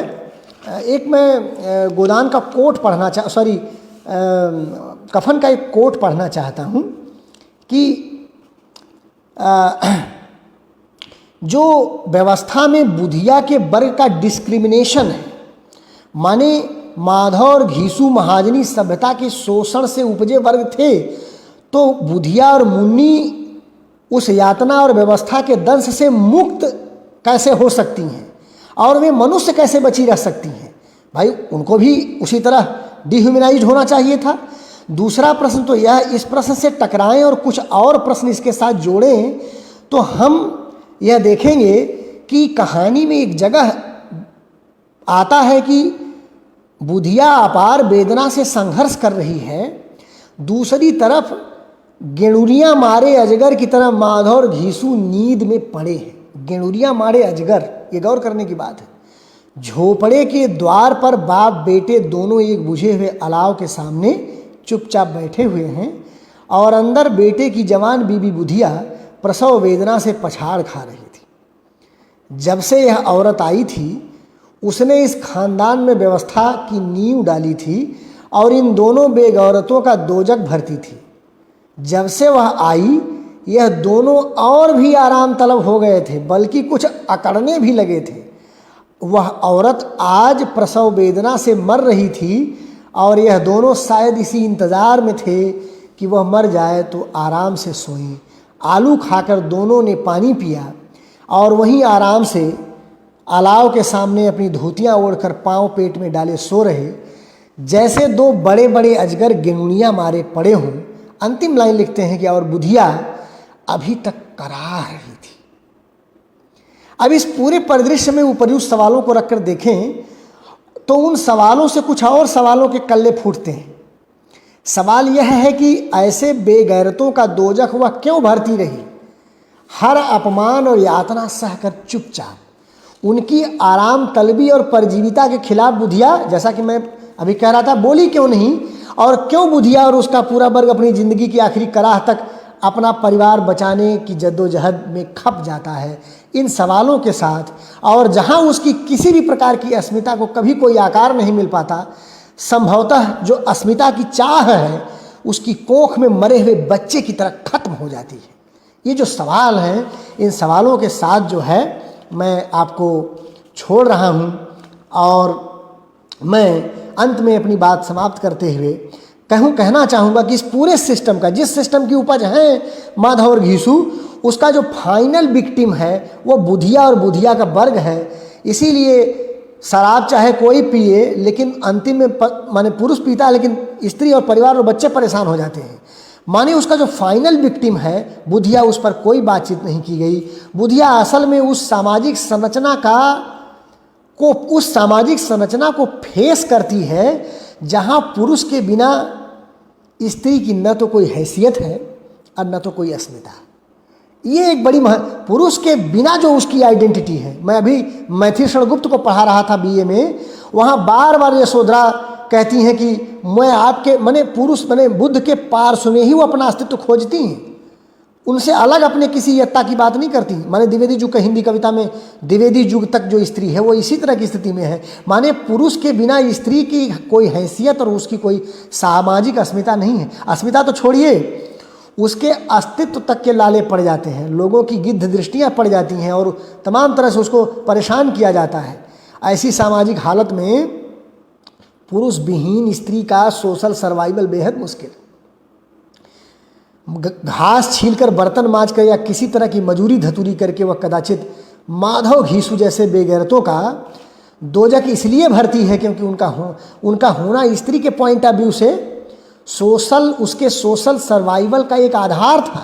एक मैं गोदान का कोट पढ़ना कफन का एक कोट पढ़ना चाहता हूँ कि जो व्यवस्था में बुधिया के वर्ग का डिस्क्रिमिनेशन है, माने माधव और घीसू महाजनी सभ्यता के शोषण से उपजे वर्ग थे, तो बुधिया और मुन्नी उस यातना और व्यवस्था के दंश से मुक्त कैसे हो सकती हैं और वे मनुष्य कैसे बची रह सकती हैं? भाई उनको भी उसी तरह डिह्यूमनाइज्ड होना चाहिए था। दूसरा प्रश्न तो यह, इस प्रश्न से टकराएं और कुछ और प्रश्न इसके साथ जोड़ें तो हम यह देखेंगे कि कहानी में एक जगह आता है कि बुधिया अपार वेदना से संघर्ष कर रही है, दूसरी तरफ गेणुरियाँ मारे अजगर की तरह माधव और घीसू नींद में पड़े हैं। गेणुरियाँ मारे अजगर, ये गौर करने की बात है। झोपड़े के द्वार पर बाप बेटे दोनों एक बुझे हुए अलाव के सामने चुपचाप बैठे हुए हैं और अंदर बेटे की जवान बीबी बुधिया प्रसव वेदना से पछाड़ खा रही थी। जब से यह औरत आई थी उसने इस खानदान में व्यवस्था की नींव डाली थी और इन दोनों बेगौरतों का दोजक भरती थी। जब से वह आई यह दोनों और भी आराम तलब हो गए थे, बल्कि कुछ अकड़ने भी लगे थे। वह औरत आज प्रसव वेदना से मर रही थी और यह दोनों शायद इसी इंतज़ार में थे कि वह मर जाए तो आराम से सोएं। आलू खाकर दोनों ने पानी पिया और वहीं आराम से अलाव के सामने अपनी धोतियाँ ओढ़कर पाँव पेट में डाले सो रहे, जैसे दो बड़े बड़े अजगर गेणुनियाँ मारे पड़े हों। अंतिम लाइन लिखते हैं कि और बुधिया अभी तक करा रही थी। अब इस पूरे परिदृश्य में उपर्युक्त सवालों को रखकर देखें तो उन सवालों से कुछ और सवालों के कल्ले फूटते हैं। सवाल यह है कि ऐसे बेगैरतों का दोजख वह क्यों भरती रही, हर अपमान और यातना सहकर चुपचाप। उनकी आराम तलबी और परजीविता के खिलाफ बुधिया, जैसा कि मैं अभी कह रहा था, बोली क्यों नहीं, और क्यों बुधिया और उसका पूरा वर्ग अपनी ज़िंदगी की आखिरी कराह तक अपना परिवार बचाने की जद्दोजहद में खप जाता है। इन सवालों के साथ, और जहां उसकी किसी भी प्रकार की अस्मिता को कभी कोई आकार नहीं मिल पाता, संभवतः जो अस्मिता की चाह है उसकी कोख में मरे हुए बच्चे की तरह खत्म हो जाती है। ये जो सवाल हैं, इन सवालों के साथ जो है मैं आपको छोड़ रहा हूँ और मैं अंत में अपनी बात समाप्त करते हुए कहना चाहूँगा कि इस पूरे सिस्टम का, जिस सिस्टम की उपज है माधव और घीसू, उसका जो फाइनल विक्टिम है वो बुधिया और बुधिया का वर्ग है। इसीलिए शराब चाहे कोई पिए, लेकिन अंतिम में माने पुरुष पीता है, लेकिन स्त्री और परिवार और बच्चे परेशान हो जाते हैं। माने उसका जो फाइनल विक्टिम है बुधिया, उस पर कोई बातचीत नहीं की गई। बुधिया असल में उस सामाजिक संरचना को फेस करती है जहाँ पुरुष के बिना स्त्री की न तो कोई हैसियत है और न तो कोई अस्मिता। ये एक बड़ी पुरुष के बिना जो उसकी आइडेंटिटी है। मैं अभी मैथिली शरणगुप्त को पढ़ा रहा था बीए में, वहाँ बार बार यशोधरा कहती हैं कि मैं आपके मने पुरुष मने बुद्ध के पार्श्व में ही वो अपना अस्तित्व खोजती हैं, उनसे अलग अपने किसी यत्ता की बात नहीं करती। माने द्विवेदी युग का हिंदी कविता में द्विवेदी युग तक जो स्त्री है वो इसी तरह की स्थिति में है। माने पुरुष के बिना स्त्री की कोई हैसियत और उसकी कोई सामाजिक अस्मिता नहीं है। अस्मिता तो छोड़िए, उसके अस्तित्व तक के लाले पड़ जाते हैं, लोगों की गिद्ध दृष्टियाँ पड़ जाती हैं और तमाम तरह से उसको परेशान किया जाता है। ऐसी सामाजिक हालत में पुरुष विहीन स्त्री का सोशल सर्वाइवल बेहद मुश्किल। घास छीलकर बर्तन मांज कर या किसी तरह की मजूरी धतूरी करके वह कदाचित माधव घीसू जैसे बेगैरतों का दोजक इसलिए भरती है क्योंकि उनका होना स्त्री के पॉइंट ऑफ व्यू से उसके सोशल सर्वाइवल का एक आधार था।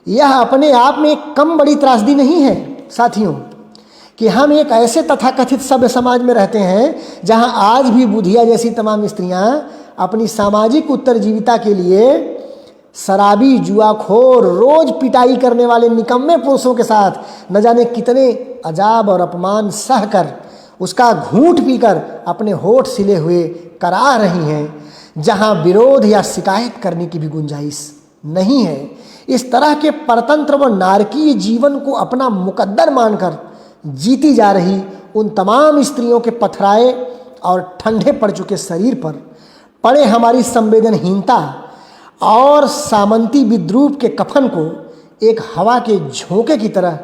यह अपने आप में एक कम बड़ी त्रासदी नहीं है साथियों कि हम एक ऐसे तथाकथित सभ्य समाज में रहते हैं जहां आज भी बुधिया जैसी तमाम स्त्रियां अपनी सामाजिक उत्तरजीविता के लिए शराबी, जुआखोर, रोज पिटाई करने वाले निकम्मे पुरुषों के साथ न जाने कितने अजाब और अपमान सहकर उसका घूंट पीकर अपने होठ सिले हुए करा रही हैं, जहां विरोध या शिकायत करने की भी गुंजाइश नहीं है। इस तरह के परतंत्र व नारकीय जीवन को अपना मुकद्दर मानकर जीती जा रही उन तमाम स्त्रियों के पथराए और ठंडे पड़ चुके शरीर पर पड़े हमारी संवेदनहीनता और सामंती विद्रूप के कफन को एक हवा के झोंके की तरह